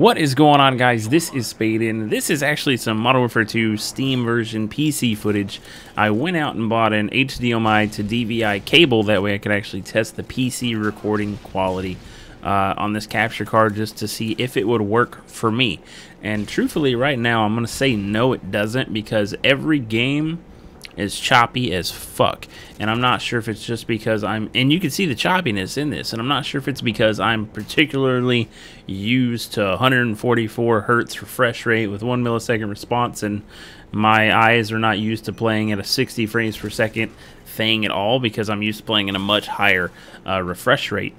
What is going on, guys? This is Spade, and this is actually some Modern Warfare 2 Steam version PC footage. I went out and bought an HDMI to DVI cable, that way I could actually test the PC recording quality on this capture card just to see if it would work for me. And truthfully, right now, I'm going to say no, it doesn't, because every game is choppy as fuck, and I'm not sure if it's just because and you can see the choppiness in this, and I'm not sure if it's because I'm particularly used to 144 hertz refresh rate with 1 millisecond response, and my eyes are not used to playing at a 60 frames per second thing at all, because I'm used to playing at a much higher refresh rate.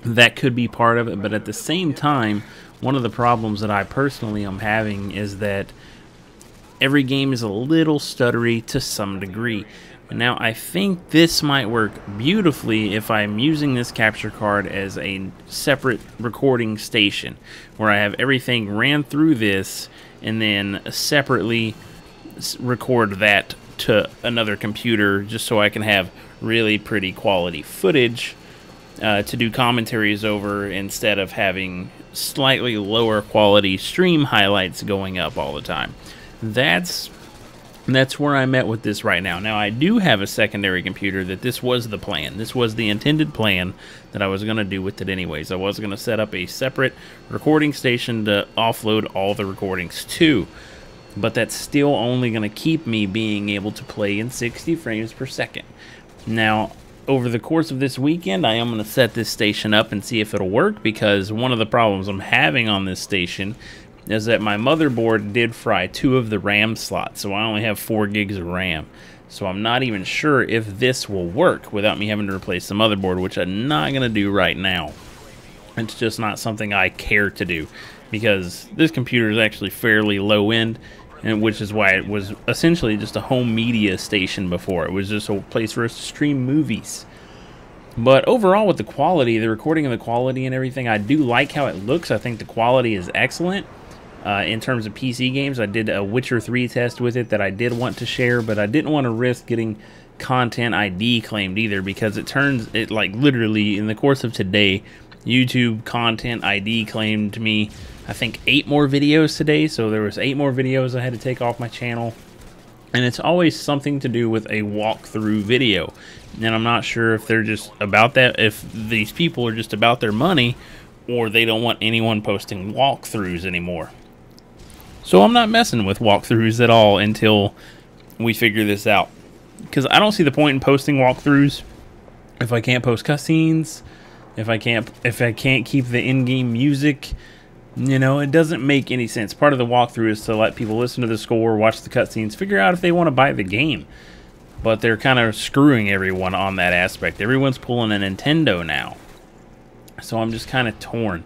That could be part of it, but at the same time, one of the problems that I personally am having is that every game is a little stuttery to some degree. Now, I think this might work beautifully if I'm using this capture card as a separate recording station, where I have everything ran through this and then separately record that to another computer, just so I can have really pretty quality footage to do commentaries over, instead of having slightly lower quality stream highlights going up all the time. That's where I'm at with this right now. Now, I do have a secondary computer that this was the plan. This was the intended plan that I was going to do with it anyways. I was going to set up a separate recording station to offload all the recordings to. But that's still only going to keep me being able to play in 60 frames per second. Now, over the course of this weekend, I am going to set this station up and see if it'll work, because one of the problems I'm having on this station is that my motherboard did fry 2 of the RAM slots, so I only have 4 gigs of RAM. So I'm not even sure if this will work without me having to replace the motherboard, which I'm not going to do right now. It's just not something I care to do, because this computer is actually fairly low end, and which is why it was essentially just a home media station before. It was just a place for us to stream movies. But overall, with the quality, the recording of the quality and everything, I do like how it looks. I think the quality is excellent. In terms of PC games, I did a Witcher 3 test with it that I did want to share, but I didn't want to risk getting content ID claimed either, because it like literally in the course of today, YouTube content ID claimed me, I think, 8 more videos today. So there was 8 more videos I had to take off my channel, and it's always something to do with a walkthrough video. And I'm not sure if they're just about that, if these people are just about their money, or they don't want anyone posting walkthroughs anymore. So I'm not messing with walkthroughs at all until we figure this out, because I don't see the point in posting walkthroughs if I can't post cutscenes, if I can't keep the in-game music. You know, it doesn't make any sense. Part of the walkthrough is to let people listen to the score, watch the cutscenes, figure out if they want to buy the game. But they're kind of screwing everyone on that aspect. Everyone's pulling a Nintendo now, so I'm just kind of torn.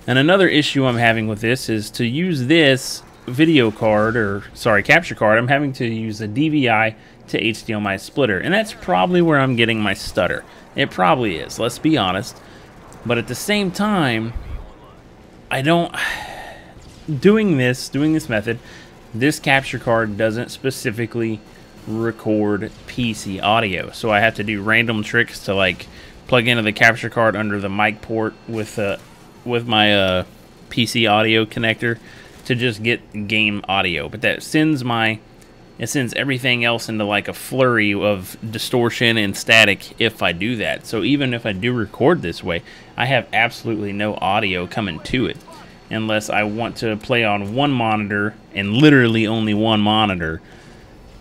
And another issue I'm having with this is to use this capture card, I'm having to use a DVI to HDMI splitter, and that's probably where I'm getting my stutter. It probably is, let's be honest. But at the same time, doing this method, this capture card doesn't specifically record PC audio, so I have to do random tricks to like plug into the capture card under the mic port with my PC audio connector to just get game audio. But that sends everything else into like a flurry of distortion and static if I do that. So even if I do record this way, I have absolutely no audio coming to it, unless I want to play on one monitor, and literally only one monitor,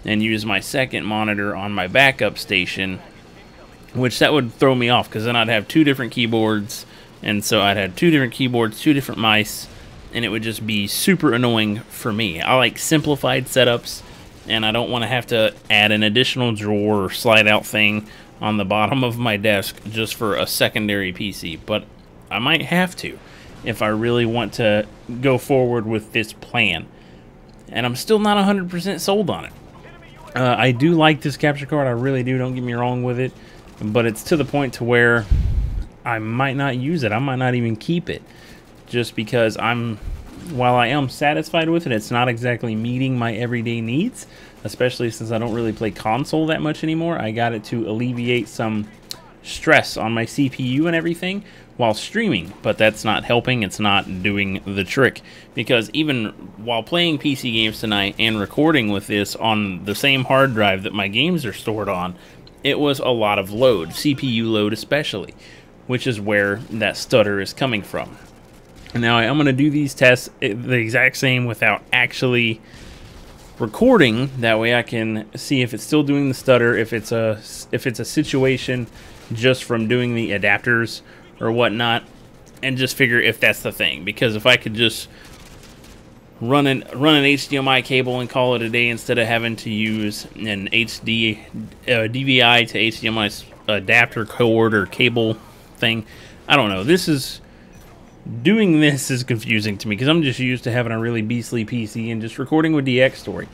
and use my second monitor on my backup station, which that would throw me off, because then I'd have 2 different keyboards, and so I'd have 2 different keyboards, 2 different mice, and it would just be super annoying for me. I like simplified setups, and I don't want to have to add an additional drawer or slide out thing on the bottom of my desk just for a secondary PC. But I might have to if I really want to go forward with this plan. And I'm still not 100% sold on it. I do like this capture card, I really do, don't get me wrong with it, but it's to the point to where I might not use it. I might not even keep it, just because while I am satisfied with it, it's not exactly meeting my everyday needs, especially since I don't really play console that much anymore. I got it to alleviate some stress on my CPU and everything while streaming, but that's not helping. It's not doing the trick, because even while playing PC games tonight and recording with this on the same hard drive that my games are stored on, it was a lot of load, CPU load especially, which is where that stutter is coming from. And now I'm going to do these tests the exact same without actually recording. That way I can see if it's still doing the stutter, if it's a situation just from doing the adapters or whatnot, and just figure if that's the thing. Because if I could just run an HDMI cable and call it a day instead of having to use an DVI to HDMI adapter cord or cable thing, I don't know. Doing this is confusing to me because I'm just used to having a really beastly PC and just recording with DX Story.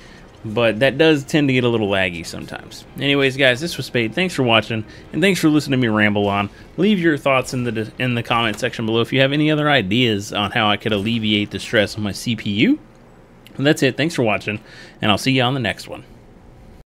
But that does tend to get a little laggy sometimes. Anyways, guys, this was Spade. Thanks for watching, and thanks for listening to me ramble on. Leave your thoughts in the comment section below if you have any other ideas on how I could alleviate the stress on my CPU. And that's it. Thanks for watching, and I'll see you on the next one.